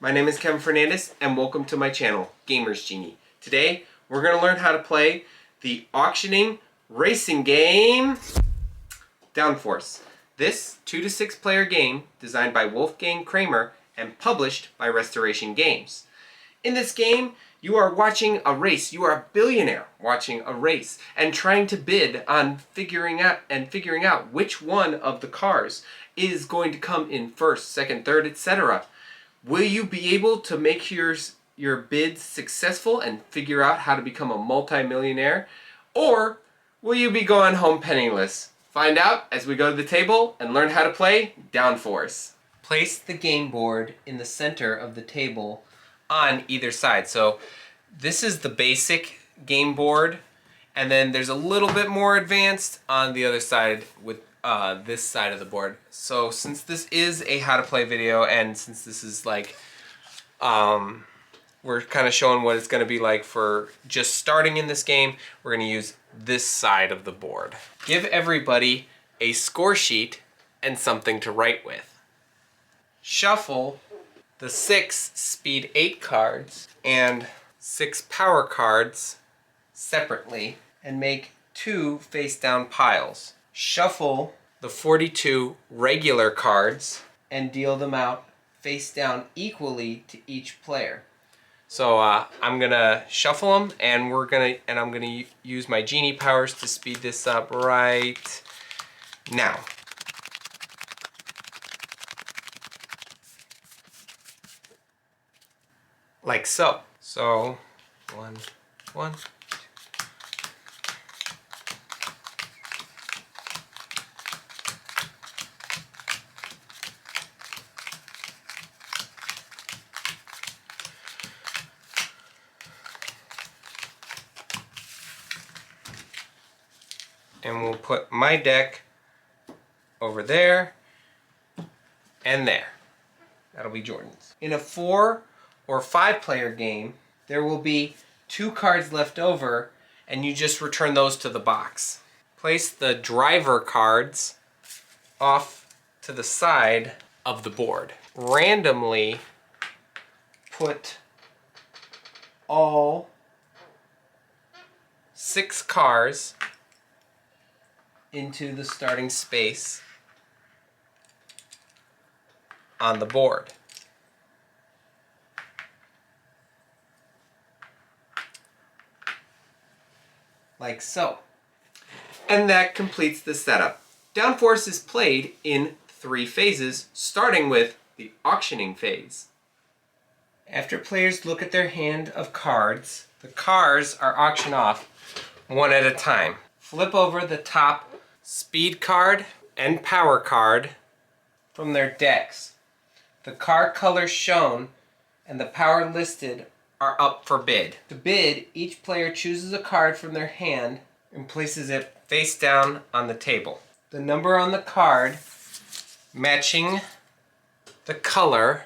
My name is Kevin Fernandez and welcome to my channel, Gamers Genie. Today, we're going to learn how to play the auctioning racing game, Downforce. This 2 to 6 player game designed by Wolfgang Kramer and published by Restoration Games. In this game, you are watching a race. You are a billionaire watching a race and trying to bid on figuring out which one of the cars is going to come in first, second, third, etc. Will you be able to make your bids successful and figure out how to become a multi-millionaire? Or will you be going home penniless? Find out as we go to the table and learn how to play Downforce. Place the game board in the center of the table on either side. So this is the basic game board, and then there's a little bit more advanced on the other side with this side of the board. So since this is a how to play video, and since this is like we're kind of showing what it's going to be like for just starting in this game, we're going to use this side of the board. Give everybody a score sheet and something to write with. Shuffle the 6 speed 8 cards and 6 power cards separately and make 2 face down piles. Shuffle the 42 regular cards and deal them out face down equally to each player. So I'm gonna shuffle them, and I'm gonna use my Genie powers to speed this up right now. Like so. So, one. And we'll put my deck over there and there. That'll be Jordan's. In a 4 or 5 player game, there will be 2 cards left over, and you just return those to the box. Place the driver cards off to the side of the board. Randomly put all 6 cars into the starting space on the board. Like so. And that completes the setup. Downforce is played in 3 phases, starting with the auctioning phase. After players look at their hand of cards, the cars are auctioned off one at a time. Flip over the top speed card and power card from their decks. The card colors shown and the power listed are up for bid. To bid, each player chooses a card from their hand and places it face down on the table. The number on the card matching the color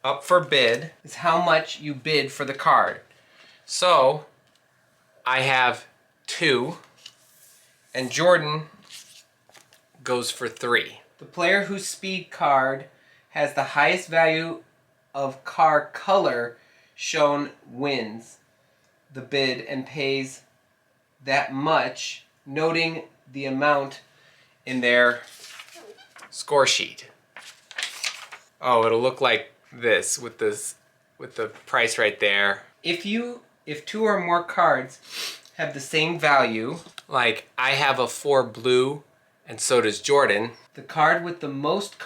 up for bid is how much you bid for the card. So I have 2 and Jordan goes for 3. The player whose speed card has the highest value of car color shown wins the bid and pays that much, noting the amount in their score sheet. Oh, it'll look like this with the price right there. If 2 or more cards have the same value, like I have a 4 blue and so does Jordan, the card with the most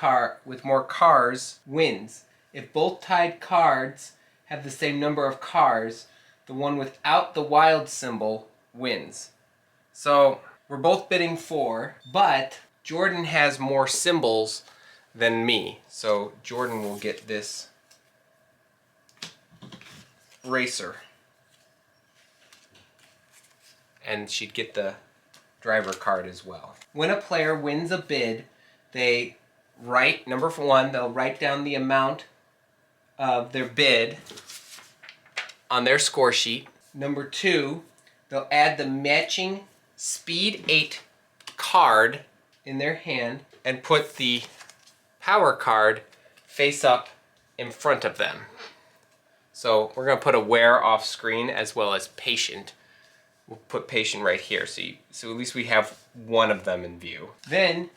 with more cars wins. If both tied cards have the same number of cars, the one without the wild symbol wins. So we're both bidding 4, but Jordan has more symbols than me. So Jordan will get this racer. And she'd get the driver card as well. When a player wins a bid, they write, number 1, they'll write down the amount of their bid on their score sheet. Number 2, they'll add the matching speed 8 card in their hand and put the power card face up in front of them. So we're going to put aware off screen as well as patient. We'll put patient right here so at least we have one of them in view. Then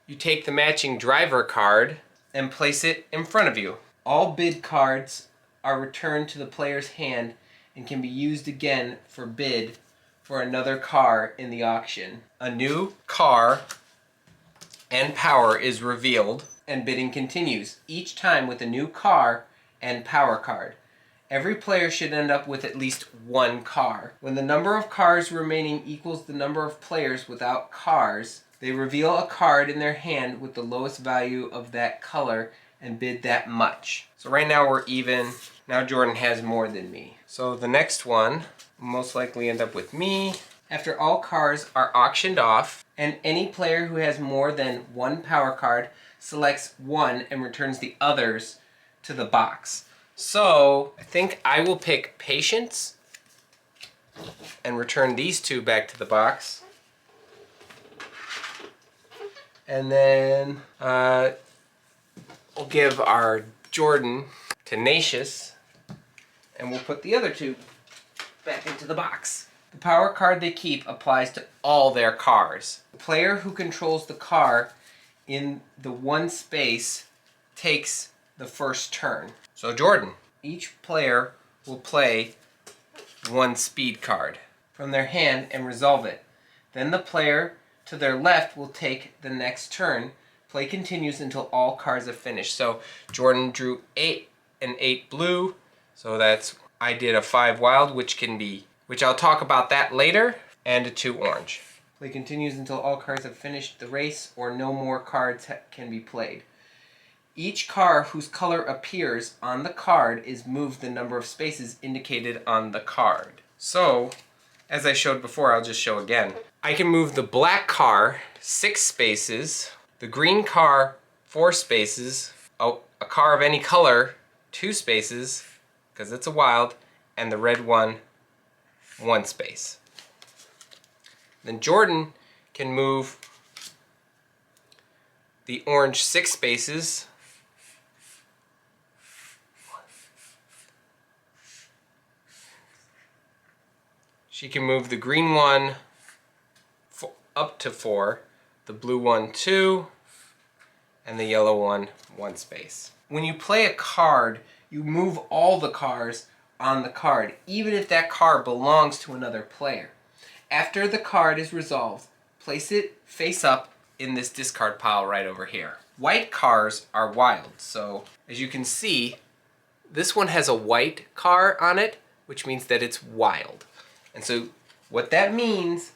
you take the matching driver card and place it in front of you. All bid cards are returned to the player's hand and can be used again for bid for another car in the auction. A new car and power is revealed and bidding continues, each time with a new car and power card. Every player should end up with at least one car. When the number of cars remaining equals the number of players without cars, they reveal a card in their hand with the lowest value of that color and bid that much. So right now we're even. Now Jordan has more than me. So the next one will most likely end up with me. After all cars are auctioned off, and any player who has more than one power card selects one and returns the others to the box. So I think I will pick patience and return these two back to the box. And then we'll give our Jordan tenacious, and we'll put the other two back into the box. The power card they keep applies to all their cars. The player who controls the car in the one space takes the first turn. So Jordan, each player will play one speed card from their hand and resolve it. Then the player to their left will take the next turn. Play continues until all cards are finished. So Jordan drew 8 and 8 blue. So I did a 5 wild, which I'll talk about that later, and a 2 orange. Play continues until all cards have finished the race or no more cards can be played. Each car whose color appears on the card is moved the number of spaces indicated on the card. So, as I showed before, I'll just show again. I can move the black car 6 spaces, the green car 4 spaces, a car of any color 2 spaces, because it's a wild, and the red one 1 space. Then Jordan can move the orange 6 spaces, she can move the green one up to 4, the blue one 2, and the yellow one 1 space. When you play a card, you move all the cars on the card, even if that car belongs to another player. After the card is resolved, place it face up in this discard pile right over here. White cars are wild, so as you can see, this one has a white car on it, which means that it's wild. And so what that means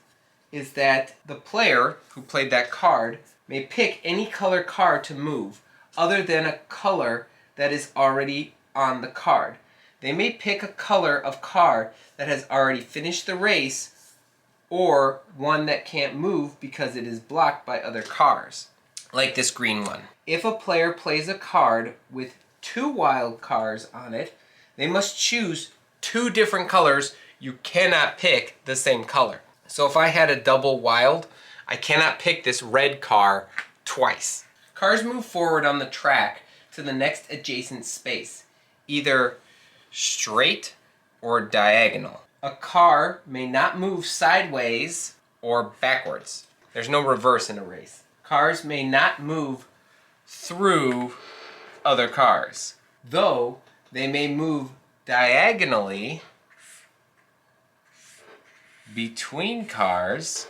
is that the player who played that card may pick any color card to move other than a color that is already on the card. They may pick a color of card that has already finished the race or one that can't move because it is blocked by other cars, like this green one. If a player plays a card with 2 wild cards on it, they must choose 2 different colors. You cannot pick the same color. So if I had a double wild, I cannot pick this red car twice. Cars move forward on the track to the next adjacent space, either straight or diagonal. A car may not move sideways or backwards. There's no reverse in a race. Cars may not move through other cars, though they may move diagonally between cars.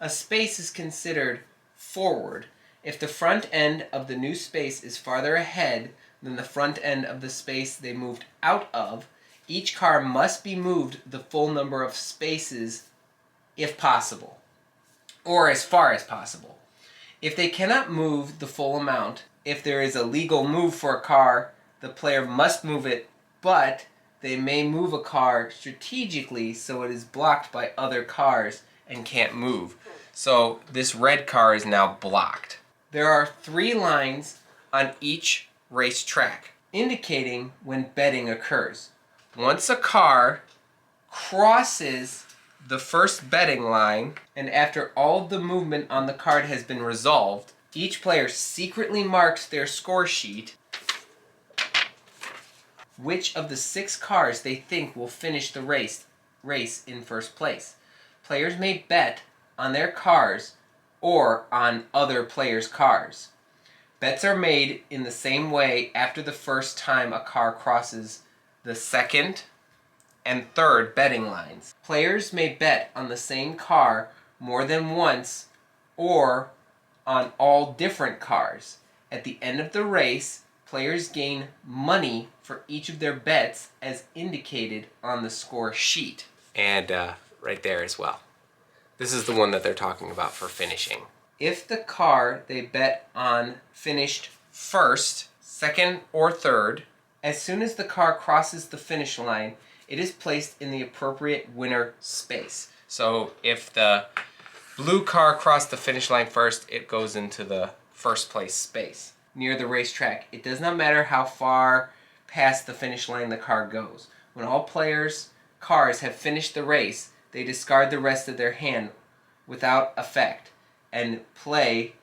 A space is considered forward if the front end of the new space is farther ahead than the front end of the space they moved out of. Each car must be moved the full number of spaces if possible, or as far as possible. If they cannot move the full amount, if there is a legal move for a car, the player must move it, but they may move a car strategically so it is blocked by other cars and can't move. So this red car is now blocked. There are 3 lines on each racetrack indicating when betting occurs. Once a car crosses the first betting line and after all of the movement on the card has been resolved, Each player secretly marks their score sheet which of the 6 cars they think will finish the race in first place. Players may bet on their cars or on other players' cars. Bets are made in the same way after the first time a car crosses the second and third betting lines. Players may bet on the same car more than once or on all different cars. At the end of the race, players gain money for each of their bets as indicated on the score sheet. And right there as well. This is the one that they're talking about for finishing. If the car they bet on finished first, second, or third, as soon as the car crosses the finish line, it is placed in the appropriate winner space. So if the blue car crossed the finish line first, it goes into the first place space near the racetrack. It does not matter how far past the finish line the car goes. When all players' cars have finished the race, they discard the rest of their hand without effect and play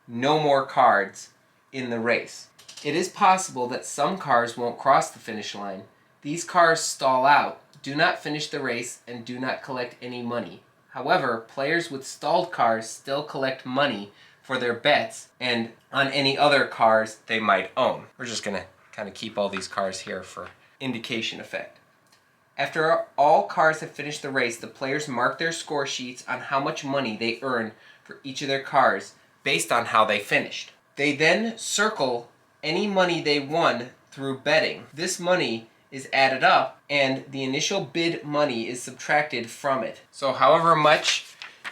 no more cards in the race. It is possible that some cars won't cross the finish line. These cars stall out, do not finish the race, and do not collect any money. However, players with stalled cars still collect money for their bets and on any other cars they might own. We're just going to kind of keep all these cars here for indication effect. After all cars have finished the race, the players mark their score sheets on how much money they earn for each of their cars based on how they finished. They then circle any money they won through betting. This money is added up and the initial bid money is subtracted from it. So however much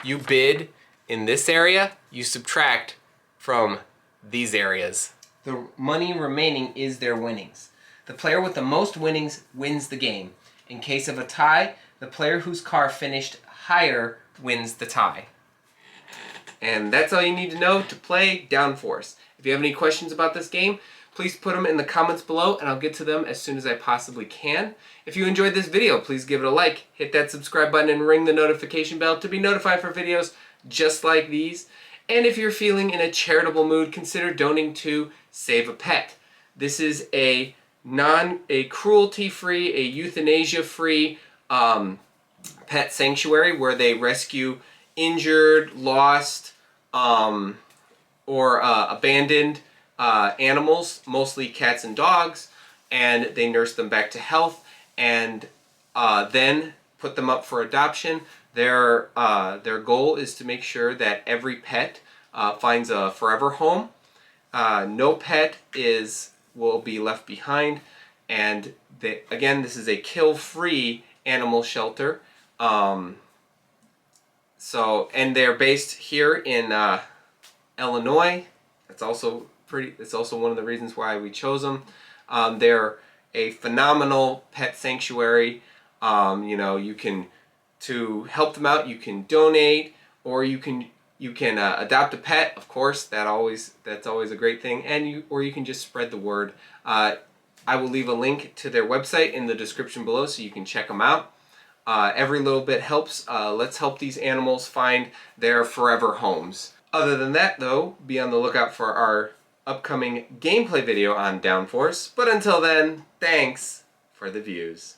you bid in this area, you subtract from these areas. The money remaining is their winnings. The player with the most winnings wins the game. In case of a tie, the player whose car finished higher wins the tie. And that's all you need to know to play Downforce. If you have any questions about this game, please put them in the comments below and I'll get to them as soon as I possibly can. If you enjoyed this video, please give it a like, hit that subscribe button, and ring the notification bell to be notified for videos just like these. And if you're feeling in a charitable mood, consider donating to Save a Pet. This is a cruelty-free, a euthanasia-free pet sanctuary where they rescue injured, lost, or abandoned animals, mostly cats and dogs, and they nurse them back to health and then put them up for adoption. Their goal is to make sure that every pet finds a forever home. No pet will be left behind, and again, this is a kill-free animal shelter. And they're based here in Illinois. It's also one of the reasons why we chose them. They're a phenomenal pet sanctuary. To help them out, you can donate, or you can adopt a pet. Of course, that's always a great thing. Or you can just spread the word. I will leave a link to their website in the description below so you can check them out. Every little bit helps. Let's help these animals find their forever homes. Other than that, though, be on the lookout for our upcoming gameplay video on Downforce. But until then, thanks for the views.